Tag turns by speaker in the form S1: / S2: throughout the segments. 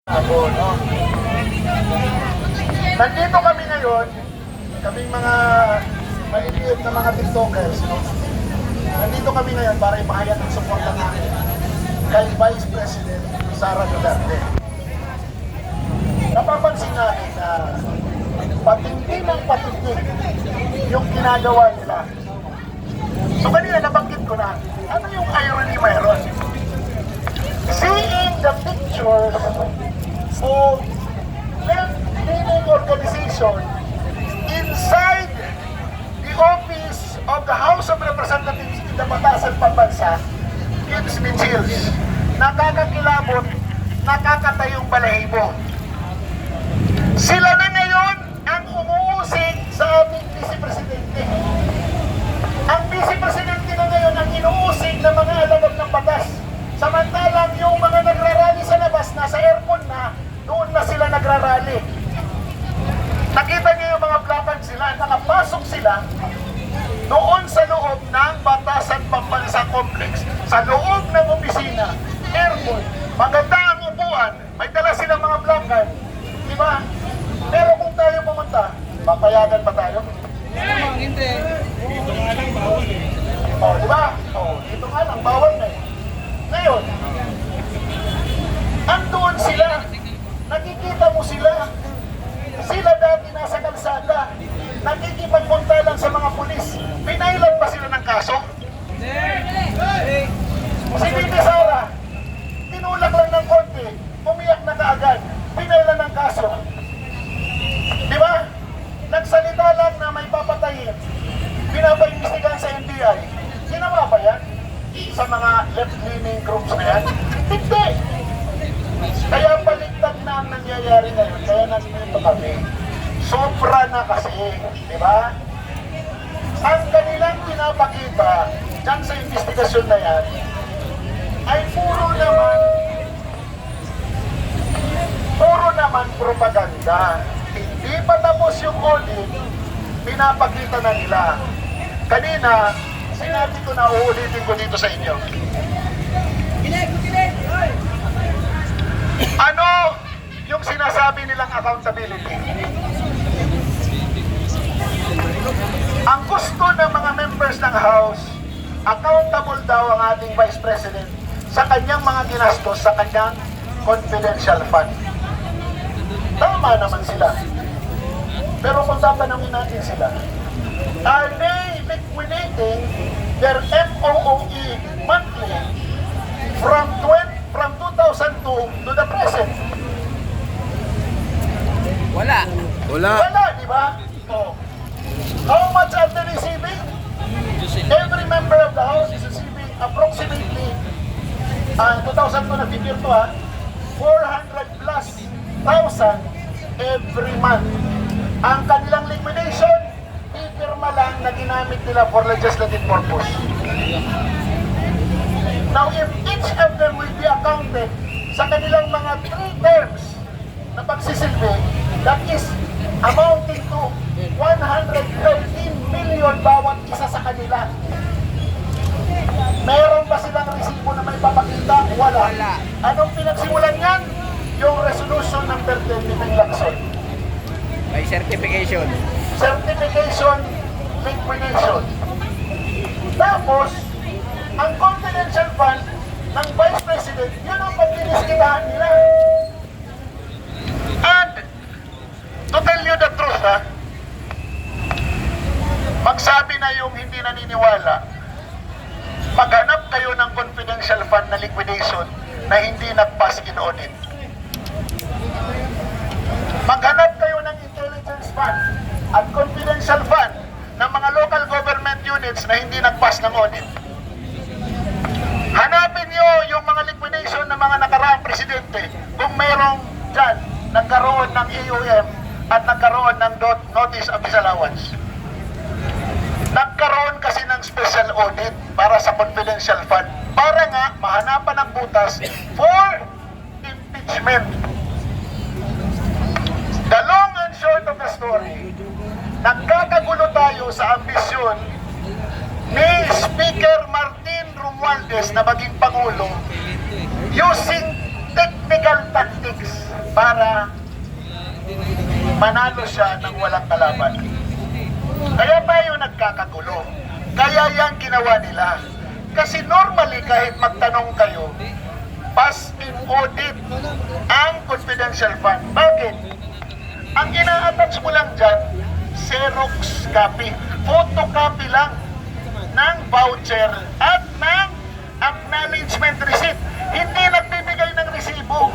S1: Ako, no? Nandito kami ngayon, kaming mga maliliit na mga tiktokers, no? Nandito kami ngayon para ipahayag ng suporta namin kay Vice President Sara Duterte. Napapansin namin na patindi ng patindi yung ginagawa nila. So kanina nabanggit ko na, ano yung irony mayroon? Seeing the pictures of left-leaning organization inside the office of the House of Representatives in the Batasan Pambansa gives me chills. Nakakakilabot, nakakatayong balahibo. Sila na ngayon ang umuusig sa ating Vice Presidente. Ang Vice Presidente na ngayon ang inuusig ng mga alagad ng batas. Samantalang yung mga nagrarally sa labas, nasa airport na, doon na sila nagrarally. Nakita niyo yung mga placards sila, nakapasok sila doon sa loob ng Batasan Pambansa Complex, sa loob ng opisina, airport, maganda ang upuan, may dala silang mga placard, di ba? Pero kung tayo pumunta, papayagan ba tayo?
S2: Hindi.
S1: Dito nga lang, bawal eh. O, di ba? O, dito nga lang, bawal na eh. Ngayon, andoon sila, nakikita mo sila, sila dati nasa kalsada, nakikipagpunta lang sa mga pulis, pinailan ba sila ng kaso? Si Bibi Sara, tinulak lang ng konti, umiyak na kaagad, pinailan ng kaso. Di ba? Nagsalita lang na may papatayin, pinapaimbestigahan sa NBI, ginawa ba yan? Sa mga left-leaning groups na yan? Hindi! Kaya baligtad na ang nangyayari ngayon, kaya nandito kami. Sobra na kasi, di ba? Ang kanilang pinapakita dyan sa investigasyon na yan, ay puro naman propaganda. Hindi pa tapos yung audit, pinapakita na nila. Kanina, sinabi ko na uulitin ko dito sa inyo. Ano yung sinasabi nilang accountability? Ang gusto ng mga members ng House, accountable daw ang ating Vice President sa kanyang mga ginastos sa kanyang confidential fund. Tama naman sila. Pero kung tatanungin natin sila, are they liquidating their MOOE monthly from 2002 to the present?
S2: Wala.
S1: Wala, di ba? Oh. How much are they receiving? Every member of the House is receiving approximately 2002 na figure to 400 plus thousand every month. Ang kanilang liquidation, ipirma lang na ginamit nila for legislative purpose. Now, if each of them will be accounted sa kanilang mga 3 terms na pagsisilbi, that is amounting to 113 million bawat isa sa kanila. Meron ba silang resibo na may papakita? Wala. Anong pinagsimulan yan? Yung resolution ng Pertending Lacson.
S2: May certification.
S1: Certification, liquidation. Tapos, ang confidential fund ng Vice President, yun ang pagdiniskitahan nila. And, to tell you the truth, magsabi na yung hindi naniniwala, maghanap kayo ng confidential fund na liquidation na hindi nag-pass in audit. Maghanap kayo ng intelligence fund at confidential fund ng mga local government units na hindi nag-pass ng audit. Hanapin nyo yung mga liquidation ng mga nakaraang presidente kung merong dyan nagkaroon ng AUM at nagkaroon ng notice of disallowance. Nagkaroon kasi ng special audit para sa confidential fund para nga mahanapan ng butas for impeachment. The long and short of the story, nagkakagulo tayo sa ambisyon ni Speaker Martin Romualdez na maging Pangulo using technical tactics. para manalo siya ng walang kalaban. Kaya tayo nagkakagulo. Kaya yan ginawa nila. Kasi normally kahit magtanong kayo, pass in audit ang confidential fund. Bakit? Ang ina-attach mo lang dyan, Xerox copy, photocopy lang ng voucher at ng acknowledgement receipt. Hindi nagbibigay ng resibo.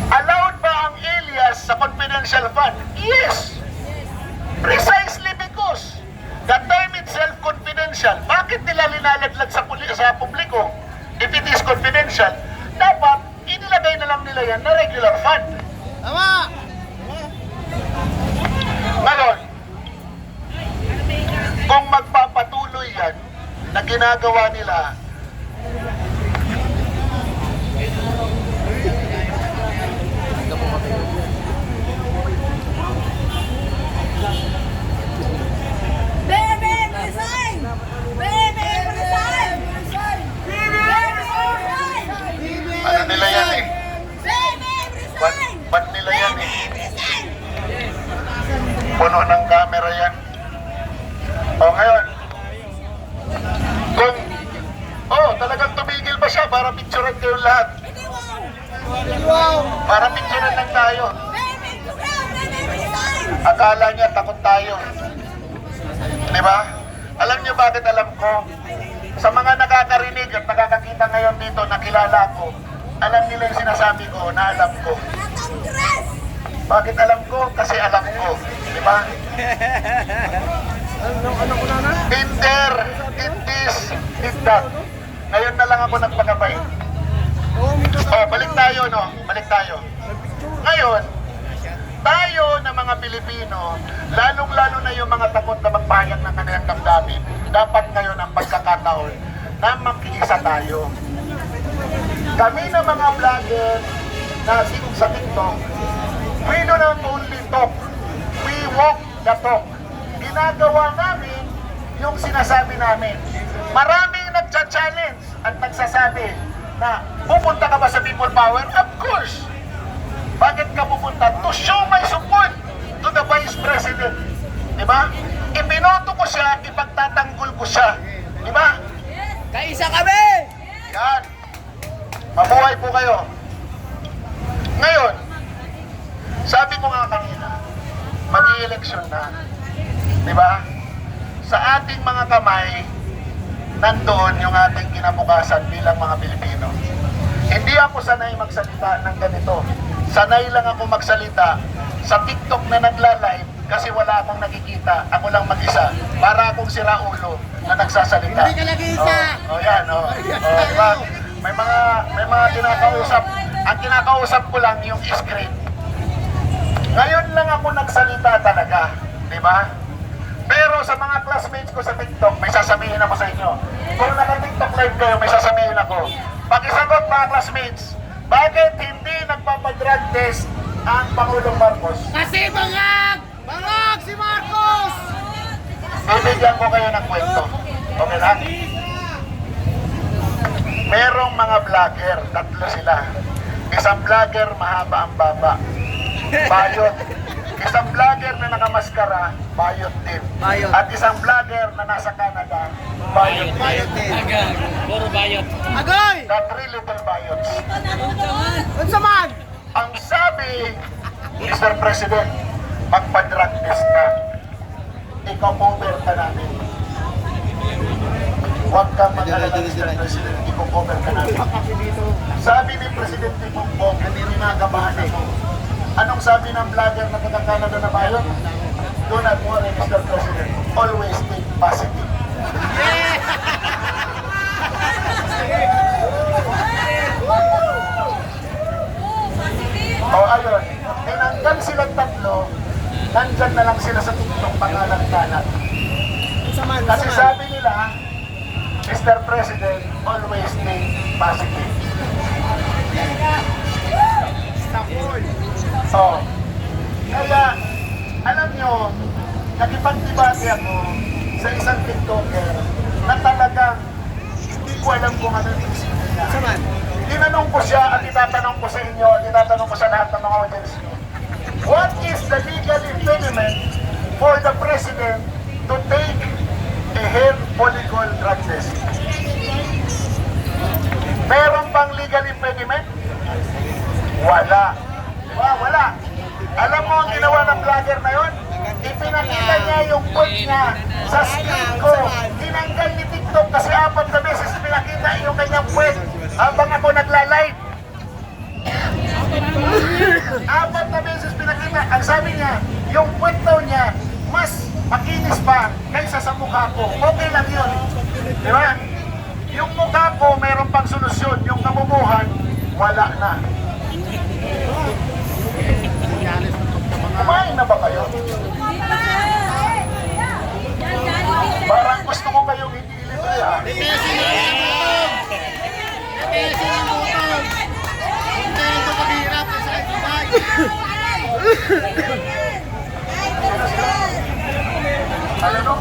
S1: Allowed ba ang alias sa confidential fund? Yes! Precisely because the term itself confidential. Bakit nila linaladlad sa publiko? If it is confidential, dapat inilagay na lang nila yan na regular fund.
S2: Tama!
S1: Ngayon, kung magpapatuloy yan na ginagawa nila,
S3: Baby, resign! Baby, resign!
S1: ano nila yan eh?
S3: Baby, resign!
S1: Ba't nila yan eh? Puno ng camera yan. O ngayon, kung, talagang tumigil ba siya para picturean kayong lahat? Para picturean lang tayo.
S3: Baby, resign!
S1: Akala niya takot tayo. Di ba? Alam niyo bakit alam ko? Sa mga nakakarinig at nakakakita ngayon dito na kilala ko, alam nila yung sinasabi ko na alam ko.
S3: Congress!
S1: Bakit alam ko? Kasi alam ko. Di ba? In there, in this, in that. Ngayon na lang ako nagpagabay. Balik tayo, no? Balik tayo. Ngayon, tayo na mga Pilipino, lalong-lalo na yung mga takot na magpahayag ng kanilang damdamin, dapat ngayon ang pagkakataon na makiisa tayo. Kami na mga vlogger na sa TikTok, we do not only talk, we walk the talk. Ginagawa namin yung sinasabi namin. Maraming nagcha-challenge at nagsasabi na pupunta ka ba sa People Power? Of course! Bakit ka pupunta? To show my support to the Vice President. Diba? Ibinoto ko siya, ipagtatanggol ko siya. Diba?
S2: Kaisa kami!
S1: Yan. Mabuhay po kayo. Ngayon, sabi ko nga kanina, mag-i-eleksyon na. Diba? Sa ating mga kamay, nandoon yung ating kinabukasan bilang mga Pilipino. Hindi ako sanay magsalita ng ganito. Sanay lang ako magsalita sa TikTok na nagla-live kasi wala akong nakikita. Ako lang mag-isa. Para akong si Raulo na nagsasalita.
S2: Hindi ka nag-iisa!
S1: Yan. Diba? May mga kinakausap. Ang kinakausap ko lang yung script. Ngayon lang ako nagsalita talaga. Diba? Pero sa mga classmates ko sa TikTok, may sasabihin ako sa inyo. Kung naka-TikTok live kayo, may sasabihin ako. Pakisagot mga classmates, bakit hindi nagpapadrug test ang Pangulong Marcos?
S2: Kasi bangag! Bangag si Marcos!
S1: Bibigyan ko kayo ng kwento. Okay lang? Merong mga vlogger, tatlo sila. Isang vlogger, mahaba ang baba. Bayot. Isang vlogger na nakamaskara, bayot din.
S2: Bayot.
S1: At isang vlogger na nasa Canada, bayot din.
S2: Agay! Puro bayot. Agay!
S1: The three little bayots.
S2: Unsa man?
S1: Ang sabi, Mr. President, magpa-drug test ka. Ikaw cover ka namin. Huwag kang mag-alala, Mr. President, i-cover ka namin. Sabi ni Presidente Bongbong, hindi rinagabahan ako. Anong sabi ng vlogger na taga-Canada na bayot? Do not worry, Mr. President. Always think positive. Ayun. Tinanggal silang tatlo, nandyan na lang sila sa TikTok pangalan-kalat. Kasi sabi nila, Mr. President, always think positive. Kaya, alam nyo, nakipagdebate ako sa isang TikToker na talagang hindi ko alam kung ano yung isipin niya. Tinanong ko siya at itatanong ko sa inyo, tatanong ko sa lahat ng mga audience nyo. What is the legal impediment for the President to take a hair follicle drug test? Meron bang legal impediment? Wala. Wala. Alam mo ang ginawa ng vlogger na yun? Ipinakita niya yung foot niya sa screen ko. Tinanggal ni TikTok kasi 4 na beses pinakita yung kanyang puwet habang ako nagla-live. 4 na beses pinakita. Ang sabi niya, yung puwet daw niya mas makinis pa kaysa sa mukha ko. Okay lang yun. Di ba? Yung mukha ko meron pang solusyon. Yung kamumuhan, wala na. Kumain na ba kayo? Parang gusto ko kayong hindi libre ah. Ano no?